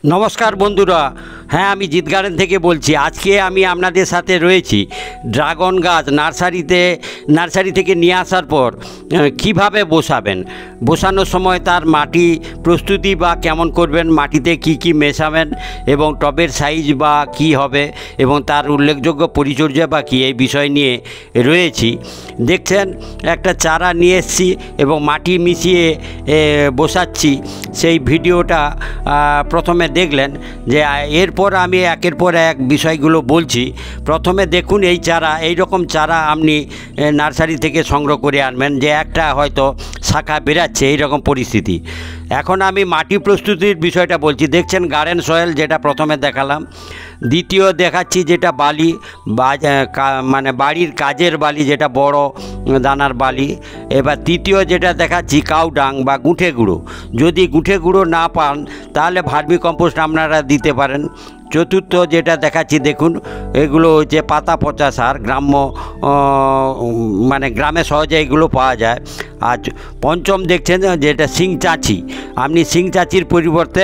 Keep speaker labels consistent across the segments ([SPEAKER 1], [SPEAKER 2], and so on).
[SPEAKER 1] নমস্কার বন্ধুরা। হ্যাঁ, আমি জিৎ গার্ডেন থেকে বলছি। আজকে আমি আপনাদের সাথে রয়েছি ড্রাগন গাছ নার্সারি থেকে নিয়ে আসার পর কিভাবে বসানোর সময় তার মাটি প্রস্তুতি বা কেমন করবেন, মাটিতে কি মেশাবেন এবং টবের সাইজ বা কি হবে এবং তার উল্লেখযোগ্য পরিচর্যা বা কী, এই বিষয় নিয়ে রয়েছি। দেখছেন একটা চারা নিয়ে এসেছি এবং মাটি মিশিয়ে বসাচ্ছি। সেই ভিডিওটা প্রথমে দেখলেন যে এরপর আমি একের পর এক বিষয়গুলো বলছি। প্রথমে দেখুন এই চারা, এই রকম চারা আপনি নার্সারি থেকে সংগ্রহ করে আনবেন, যে একটা হয়তো শাখা বেরাচ্ছে এই রকম পরিস্থিতি। এখন আমি মাটি প্রস্তুতির বিষয়টা বলছি। দেখছেন গার্ডেন সয়েল, যেটা প্রথমে দেখালাম। দ্বিতীয় দেখাচ্ছি যেটা বালি, মানে বাড়ির কাজের বালি, যেটা বড় দানার বালি। এবার তৃতীয় যেটা দেখাচ্ছি কাউডাং বা গুঁঠে গুঁড়ো। যদি গুঁঠে গুঁড়ো না পান তাহলে ভার্মি কম্পোস্ট আপনারা দিতে পারেন। চতুর্থ যেটা দেখাচ্ছি দেখুন, এগুলো হচ্ছে পাতা পচা সার, মানে গ্রামে সহজে এগুলো পাওয়া যায়। আর পঞ্চম দেখছেন যেটা শিং চাঁচি। আপনি শিং চাঁচির পরিবর্তে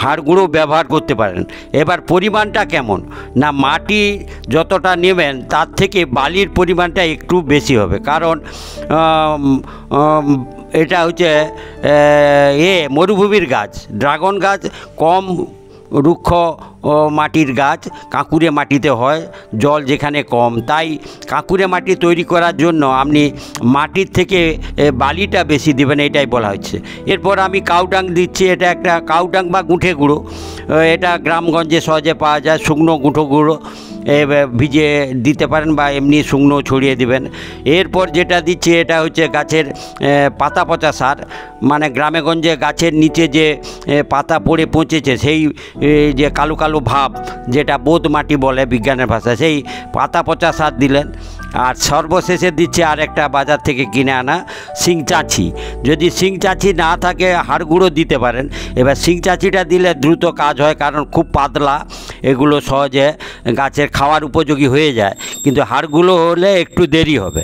[SPEAKER 1] হাড় গুঁড়ো ব্যবহার করতে পারেন। এবার পরিমাণটা কেমন না, মাটি যতটা নেবেন তার থেকে বালির পরিমাণটা একটু বেশি হবে, কারণ এটা হচ্ছে মরুভূমির গাছ। ড্রাগন গাছ কম রুক্ষ মাটির গাছ, কাঁকুড়ে মাটিতে হয়, জল যেখানে কম। তাই কাঁকুড়ে মাটি তৈরি করার জন্য আপনি মাটির থেকে বালিটা বেশি দেবেন, এটাই বলা হচ্ছে। এরপর আমি কাউডাং দিচ্ছি। এটা একটা কাউডাং বা গুঁঠে গুঁড়ো, এটা গ্রামগঞ্জে সহজে পাওয়া যায়। শুকনো গুঁঠো গুঁড়ো ভিজে দিতে পারেন বা এমনি শুকনো ছড়িয়ে দেবেন। এরপর যেটা দিচ্ছি এটা হচ্ছে গাছের পাতা পচা সার, মানে গ্রামেগঞ্জে গাছের নিচে যে পাতা পড়ে পচেছে সেই যে কালো কালো ভাব, যেটা বোদ মাটি বলে বিজ্ঞানের ভাষা, সেই পাতা পচা সার দিলেন। আর সর্বশেষে দিচ্ছে আর একটা বাজার থেকে কিনে আনা শিং চাঁচি। যদি শিং চাঁচি না থাকে হাড় গুঁড়ো দিতে পারেন। এবার শিং চাঁচিটা দিলে দ্রুত কাজ হয়, কারণ খুব পাতলা, এগুলো সহজে গাছের খাওয়ার উপযোগী হয়ে যায়, কিন্তু হাড়গুলো হলে একটু দেরি হবে।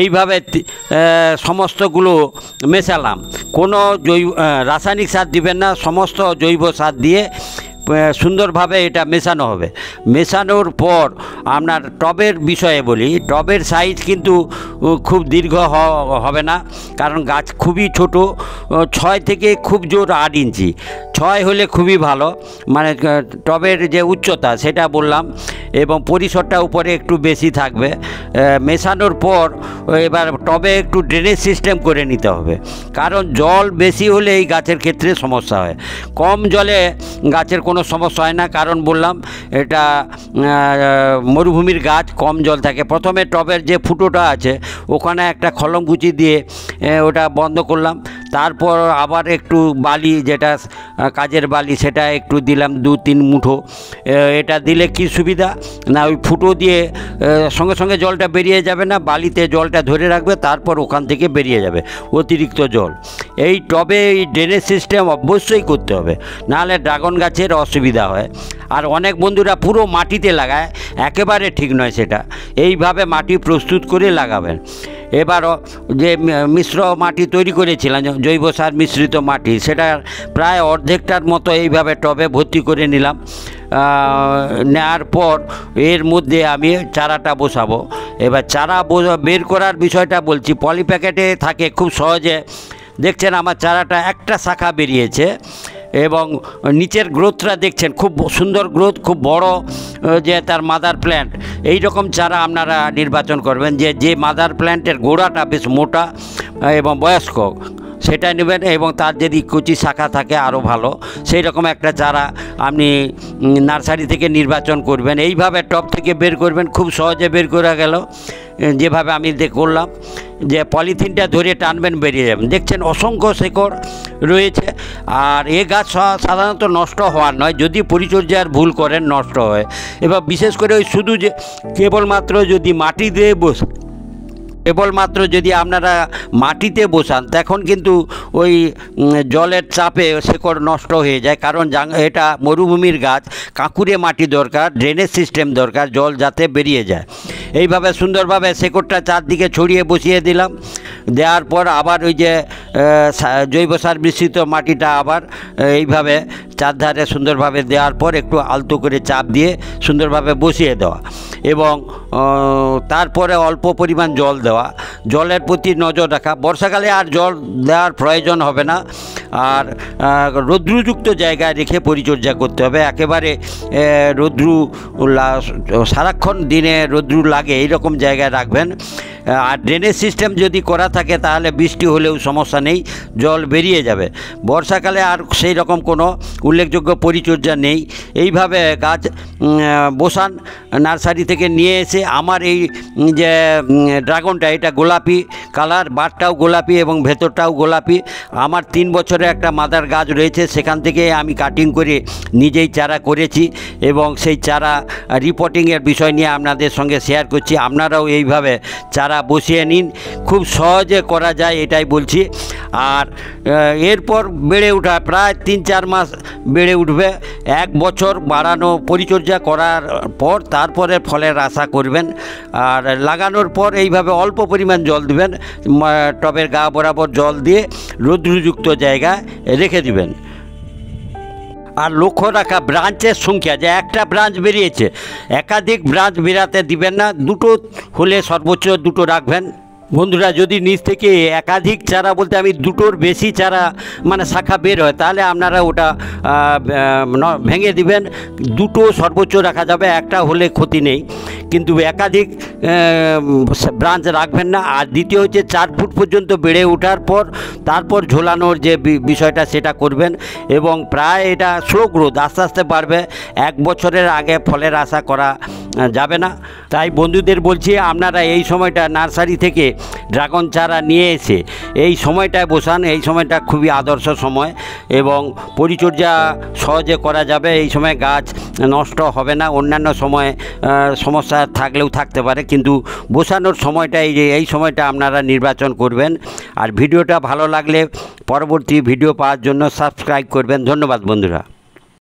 [SPEAKER 1] এইভাবে সমস্তগুলো মেশালাম। কোনো রাসায়নিক সার দিবেন না, সমস্ত জৈব সার দিয়ে সুন্দরভাবে এটা মেশানো হবে। মেশানোর পর আপনার টবের বিষয়ে বলি। টবের সাইজ কিন্তু খুব দীর্ঘ হবে না, কারণ গাছ খুবই ছোট, 6 থেকে খুব জোর 8 ইঞ্চি। 6 হলে খুবই ভালো, মানে টবের যে উচ্চতা সেটা বললাম, এবং পরিসরটা উপরে একটু বেশি থাকবে। মেশানোর পর এবার টবে একটু ড্রেনেজ সিস্টেম করে নিতে হবে, কারণ জল বেশি হলে এই গাছের ক্ষেত্রে সমস্যা হয়। কম জলে গাছের কোনো সমস্যা হয় না, কারণ বললাম এটা মরুভূমির গাছ, কম জল থাকে। প্রথমে টবের যে ফুটোটা আছে ওখানে একটা খলমকুচি দিয়ে ওটা বন্ধ করলাম। তারপর আবার একটু বালি, যেটা কাজের বালি, সেটা একটু দিলাম 2-3 মুঠো। এটা দিলে কি সুবিধা না, ওই ফুটো দিয়ে সঙ্গে সঙ্গে জলটা বেরিয়ে যাবে না, বালিতে জলটা ধরে রাখবে, তারপর ওখান থেকে বেরিয়ে যাবে অতিরিক্ত জল। এই টবে এই ড্রেনেজ সিস্টেম অবশ্যই করতে হবে, নাহলে ড্রাগন গাছের অসুবিধা হয়। আর অনেক বন্ধুরা পুরো মাটিতে লাগায়, একেবারে ঠিক নয় সেটা। এইভাবে মাটি প্রস্তুত করে লাগাবেন। এবার যে মিশ্র মাটি তৈরি করেছিলাম, জৈব সার মিশ্রিত মাটি, সেটা প্রায় অর্ধেকটার মতো এইভাবে টবে ভর্তি করে নিলাম। নেওয়ার পর এর মধ্যে আমি চারাটা বসাবো। এবার চারা বের করার বিষয়টা বলছি। পলি প্যাকেটে থাকে খুব সহজে। দেখছেন আমার চারাটা একটা শাখা বেরিয়েছে এবং নিচের গ্রোথটা দেখছেন খুব সুন্দর গ্রোথ, খুব বড়, যে তার মাদার প্ল্যান্ট। এই রকম চারা আপনারা নির্বাচন করবেন, যে মাদার প্ল্যান্টের গোড়াটা বেশ মোটা এবং বয়স্ক, সেটা নেবেন। এবং তার যদি কুচি শাখা থাকে আরও ভালো, সেই রকম একটা চারা আপনি নার্সারি থেকে নির্বাচন করবেন। এইভাবে টব থেকে বের করবেন, খুব সহজে বের করা গেল। যেভাবে আমি করলাম, যে পলিথিনটা ধরে টানবেন, বেরিয়ে যাবেন। দেখছেন অসংখ্য শেকড় রয়েছে। আর এ গাছ সাধারণত নষ্ট হওয়ার নয়, যদি পরিচর্যার ভুল করেন নষ্ট হয়। এবার বিশেষ করে ওই শুধু যে কেবলমাত্র যদি মাটি দিয়ে কেবলমাত্র যদি আপনারা মাটিতে বসান, তখন কিন্তু ওই জলের চাপে শেকড় নষ্ট হয়ে যায়, কারণ এটা মরুভূমির গাছ, কাঁকুড়ে মাটি দরকার, ড্রেনেজ সিস্টেম দরকার, জল যাতে বেরিয়ে যায়। এইভাবে সুন্দরভাবে শেকড়টা চারদিকে ছড়িয়ে বসিয়ে দিলাম। দেওয়ার পর আবার ওই যে জৈব সার মিশ্রিত মাটিটা আবার এইভাবে চারধারে সুন্দরভাবে দেওয়ার পর একটু আলতো করে চাপ দিয়ে সুন্দরভাবে বসিয়ে দেওয়া এবং তারপরে অল্প পরিমাণ জল দেওয়া, জলের প্রতি নজর রাখা। বর্ষাকালে আর জল দেওয়ার প্রয়োজন হবে না, আর রৌদ্রযুক্ত জায়গায় রেখে পরিচর্যা করতে হবে। একেবারে রৌদ্রু সারাক্ষণ দিনে রৌদ্রু লাগে এইরকম জায়গায় রাখবেন। আর ড্রেনেজ সিস্টেম যদি করা থাকে তাহলে বৃষ্টি হলেও সমস্যা নেই, জল বেরিয়ে যাবে। বর্ষাকালে আর সেই রকম কোনো উল্লেখযোগ্য পরিচর্যা নেই। এইভাবে গাছ বসান নার্সারি থেকে নিয়ে এসে। আমার এই যে ড্রাগনটা, এটা গোলাপি কালার, বাটটাও গোলাপি এবং ভেতরটাও গোলাপি। আমার 3 বছরে একটা মাদার গাছ রয়েছে, সেখান থেকে আমি কাটিং করে নিজেই চারা করেছি এবং সেই চারা রিপোর্টিংয়ের বিষয় নিয়ে আপনাদের সঙ্গে শেয়ার করছি। আপনারাও এইভাবে চারা বসিয়ে নিন, খুব সহজে করা যায় এটাই বলছি। আর এরপর বেড়ে ওঠা প্রায় 3-4 মাস বেড়ে উঠবে। 1 বছর বাড়ানো পরিচর্যা করার পর তারপরে ফলের আশা করবেন। আর লাগানোর পর এইভাবে অল্প পরিমাণ জল দিবেন, টবের গা বরাবর জল দিয়ে রৌদ্রযুক্ত জায়গায় রেখে দিবেন। আর লক্ষ্য রাখা ব্রাঞ্চের সংখ্যা, যে একটা ব্রাঞ্চ বেরিয়েছে একাধিক ব্রাঞ্চ বেরাতে দিবেন না, দুটো হলে সর্বোচ্চ দুটো রাখবেন। বন্ধুরা, যদি নিচ থেকে একাধিক চারা বলতে আমি দুটোর বেশি চারা মানে শাখা বের হয়, তাহলে আপনারা ওটা ভেঙে দিবেন। দুটো সর্বোচ্চ রাখা যাবে, একটা হলে ক্ষতি নেই, কিন্তু একাধিক ব্রাঞ্চ রাখবেন না। আর দ্বিতীয় হচ্ছে 4 ফুট পর্যন্ত বেড়ে ওঠার পর তারপর ঝোলানোর যে বিষয়টা সেটা করবেন। এবং প্রায় এটা স্লো গ্রোথ, আস্তে আস্তে বাড়বে। 1 বছরের আগে ফলের আশা করা যাবে না। তাই বন্ধুদের বলছি, আপনারা এই সময়টা নার্সারি থেকে ড্রাগন চারা নিয়ে এসে এই সময়টায় বসান। এই সময়টা খুবই আদর্শ সময় এবং পরিচর্যা সহজে করা যাবে। এই সময় গাছ নষ্ট হবে না। অন্যান্য সময় সমস্যা থাকলেও থাকতে পারে, কিন্তু বসানোর সময়টা এই সময়টা আপনারা নির্বাচন করবেন। আর ভিডিওটা ভালো লাগলে পরবর্তী ভিডিও পাওয়ার জন্য সাবস্ক্রাইব করবেন। ধন্যবাদ বন্ধুরা।